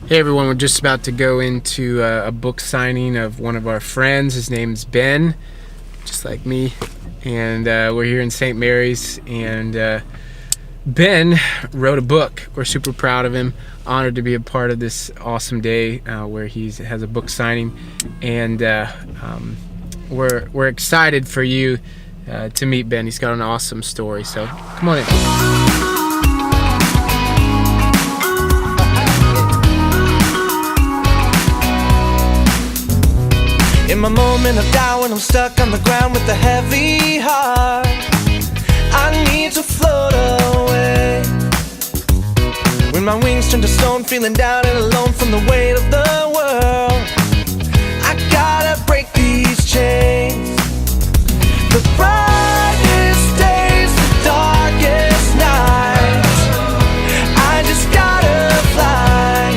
Hey everyone, we're just about to go into a book signing of one of our friends. His name's Ben, just like me, and we're here in St. Mary's, and Ben wrote a book. We're super proud of him, honored to be a part of this awesome day where he has a book signing, and we're excited for you to meet Ben. He's got an awesome story, so come on in. In my moment of doubt, when I'm stuck on the ground with a heavy heart, I need to float away. When my wings turn to stone, feeling down and alone from the weight of the world, I gotta break these chains. The brightest days, the darkest nights, I just gotta fly.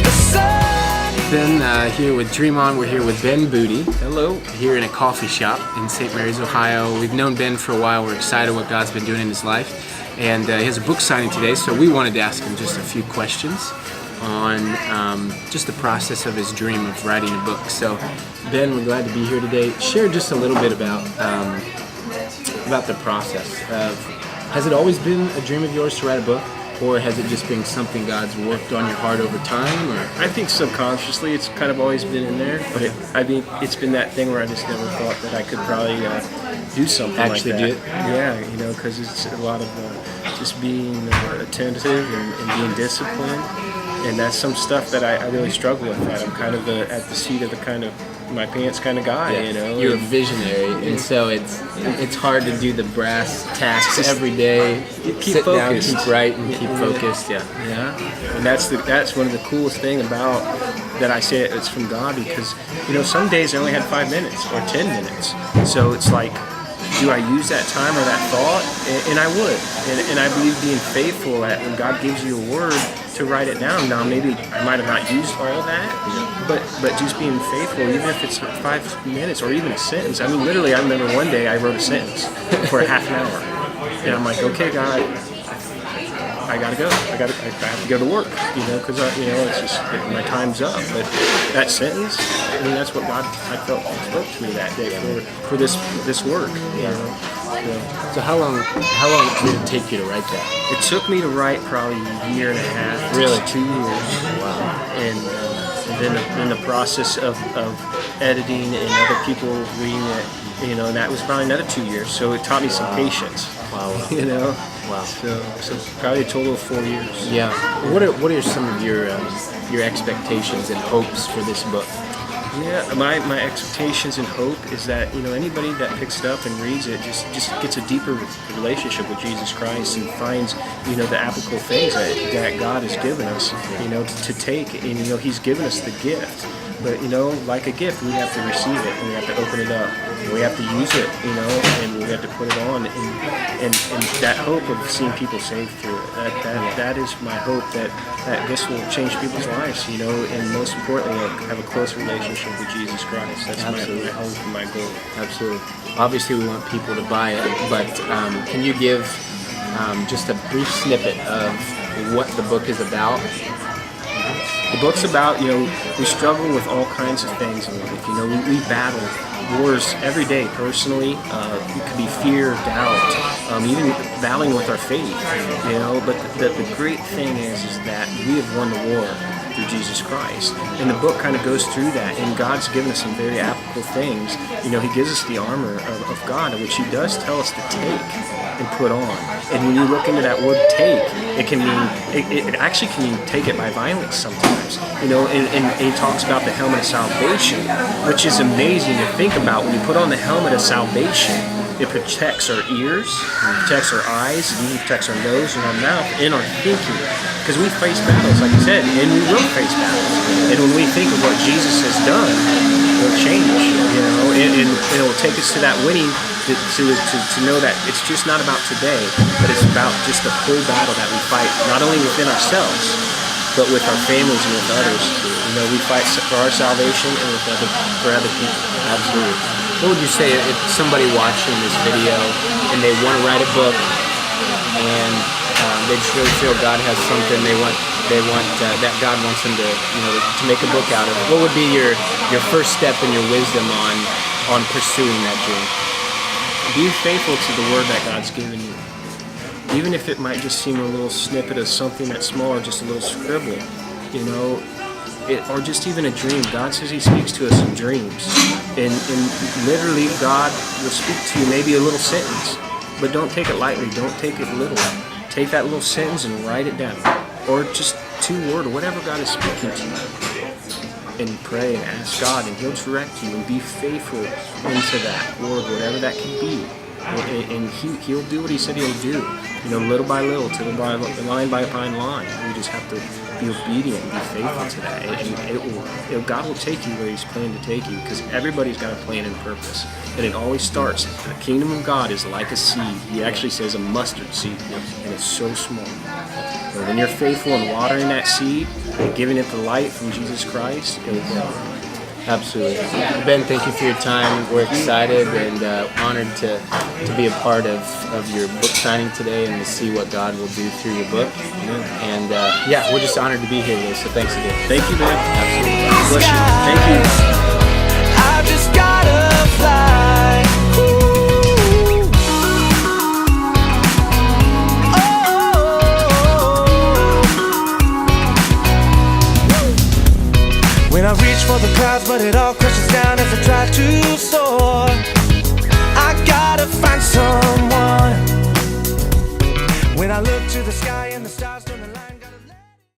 The sun. Ben here with Dream On. We're here with Ben Budde. Hello. Here in a coffee shop in St. Mary's, Ohio. We've known Ben for a while. We're excited what God's been doing in his life. And he has a book signing today, so we wanted to ask him just a few questions on just the process of his dream of writing a book. So Ben, we're glad to be here today. Share just a little bit about the process of, has it always been a dream of yours to write a book? Or has it just been something God's worked on your heart over time? Or I think subconsciously it's kind of always been in there, but I think it's been that thing where I just never thought that I could probably do something actually like that. do it? Yeah, because it's a lot of just being attentive and being disciplined, and that's some stuff that I really struggle with. I'm kind of at the seat of the kind of my pants kind of guy, You're a visionary, and so it's hard to do the brass tasks every day. Keep sit focused. down, keep writing, keep focused. Yeah. And that's one of the coolest thing about that I say it's from God, because some days I only had 5 minutes or 10 minutes, so it's like, do I use that time or that thought? And I would, and I believe being faithful at when God gives you a word to write it down. Now maybe I might have not used all that, but just being faithful, even if it's 5 minutes or even a sentence. I mean, literally, I remember one day I wrote a sentence for a half an hour, and I'm like, okay, God, I gotta go. I have to go to work, because it's just my time's up. But that sentence, I mean, that's what God, I felt, spoke to me that day for this work. So how long did it take you to write that? It took me to write probably a year and a half. Really? 2 years. Wow. And then the process of editing and other people reading it, and that was probably another 2 years. So it taught me some patience. Wow. Wow. So probably a total of 4 years. Yeah. What are some of your expectations and hopes for this book? Yeah, my expectations and hope is that anybody that picks it up and reads it just gets a deeper relationship with Jesus Christ and finds the applicable things that God has given us to take, and He's given us the gift. But like a gift, we have to receive it, and we have to open it up, and we have to use it, and we have to put it on, and that hope of seeing people saved through it. That is my hope, that this will change people's lives, and most importantly, have a close relationship with Jesus Christ. That's my hope and my goal. Absolutely. Obviously, we want people to buy it, but can you give just a brief snippet of what the book is about? The book's about, we struggle with all kinds of things in life. We battle wars every day personally. It could be fear, doubt, even battling with our faith, But the great thing is that we have won the war through Jesus Christ. And the book kind of goes through that, and God's given us some very applicable things. He gives us the armor of God, which He does tell us to take and put on. And when you look into that word take, it can mean, it actually can mean take it by violence sometimes. And He talks about the helmet of salvation, which is amazing to think about. When you put on the helmet of salvation, it protects our ears, it protects our eyes, it even protects our nose and our mouth and our thinking. Because we face battles, like I said, and we will face battles. And when we think of what Jesus has done, it'll change, and it will take us to that winning, to know that it's just not about today, but it's about just the whole battle that we fight, not only within ourselves, but with our families and with others. We fight for our salvation and for other people. Absolutely. What would you say if somebody watching this video and they want to write a book and they just really feel God has something they want that God wants them to make a book out of, what would be your first step and your wisdom on pursuing that dream? Be faithful to the word that God's given you. Even if it might just seem a little snippet of something that's small or just a little scribble, or just even a dream. God says He speaks to us in dreams. And literally God will speak to you maybe a little sentence, but don't take it lightly, don't take it little. Take that little sentence and write it down. Or just 2 words, or whatever God is speaking to you. And pray and ask God, and He'll direct you, and be faithful into that word, whatever that can be. And He'll do what He said He'll do. Little by little, line by line. We just have to be obedient and be faithful to that. And God will take you where He's planned to take you, because everybody's got a plan and purpose. And it always starts. The kingdom of God is like a seed. He actually says a mustard seed, and it's so small. But when you're faithful in watering that seed and giving it the light from Jesus Christ, it will grow. Absolutely. Ben, thank you for your time. We're excited and honored to be a part of your book signing today and to see what God will do through your book. And we're just honored to be here today, so thanks again. Thank you, Ben. Absolutely. Bless you. Thank you. I just gotta fly. When I reach for the clouds, but it all crashes down as I try to soar. I gotta find someone. When I look to the sky and the stars don't align.